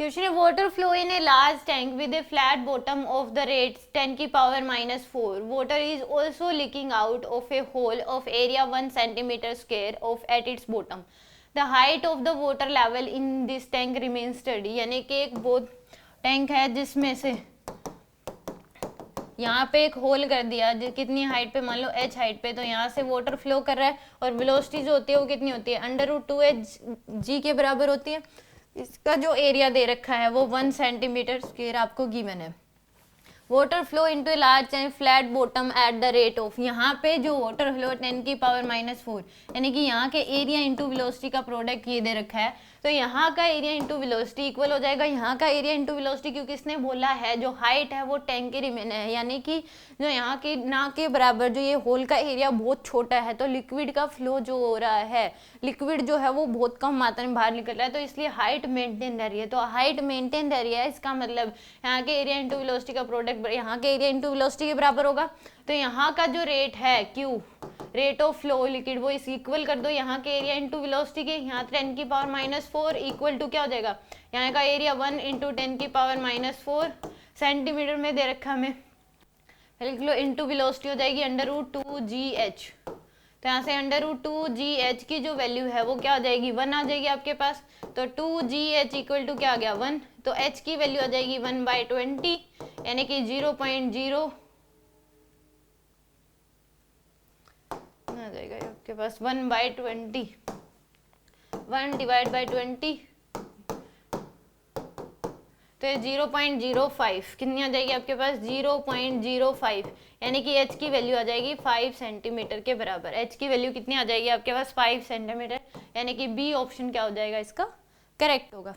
Question है water flow in a large tank with a flat bottom of the rate 10 की power -4. Water is also leaking out of a hole of area 1 centimetre square of at its bottom. The height of the water level in this tank remain steady. यानी कि एक बहुत tank है जिसमें से यहाँ पे एक होल कर दिया कितनी हाइट पे, मान लो h हाइट पे, तो यहाँ से वाटर फ्लो कर रहा है और वेलोसिटी जो होती है वो कितनी होती है, √2h g के बराबर होती है. इसका जो एरिया दे रखा है वो 1 सेंटीमीटर स्क्वायर आपको गिवन है. Water flow into a large and flat bottom at the rate of, यहाँ पे जो वाटर फ्लो 10 की पावर -4 यानी कि यहाँ के एरिया इंटू वेलोसिटी का प्रोडक्ट ये दे रखा है. तो यहाँ का एरिया इंटू वेलोसिटी इक्वल हो जाएगा यहाँ का एरिया इंटू वेलोसिटी, क्योंकि इसने बोला है जो हाइट है वो टैंक की रिमेन है, यानी कि जो यहाँ की ना के बराबर जो ये होल का एरिया बहुत छोटा है, तो लिक्विड का फ्लो जो हो रहा है, लिक्विड जो है वो बहुत कम मात्रा में बाहर निकल रहा है, तो इसलिए हाइट मेंटेन रह रही है. तो हाइट मेंटेन रह रही है, इसका मतलब यहाँ के एरिया इंटू वेलोसिटी का प्रोडक्ट यहाँ के एरिया इंटू वेलोसिटी के बराबर होगा. तो यहाँ का जो रेट है Q, rate of flow liquid, वो इस इक्वल कर दो यहाँ के एरिया इंटू वेलोसिटी के. यहाँ 10 की पावर -4 इक्वल टू क्या हो जाएगा, यहाँ का एरिया 1 इंटू 10 की पावर -4 सेंटीमीटर में दे रखा हमें, लिख लो, इंटू वेलोसिटी हो जाएगी √2gh. तो यहाँ से √2gh की जो वैल्यू है वो क्या हो जाएगी, 1 आ जाएगी आपके पास. तो 2gh इक्वल टू क्या आ गया, 1. तो h की वैल्यू आ जाएगी 1/20 यानी कि 0.0 आ जाएगा आपके पास 1/20, 1 डिवाइड बाई 20, तो ये 0.05 कितनी आ जाएगी आपके पास, 0.05 यानी कि h की वैल्यू आ जाएगी 5 सेंटीमीटर के बराबर. h की वैल्यू कितनी आ जाएगी आपके पास, 5 सेंटीमीटर, यानी कि बी ऑप्शन क्या हो जाएगा इसका करेक्ट होगा.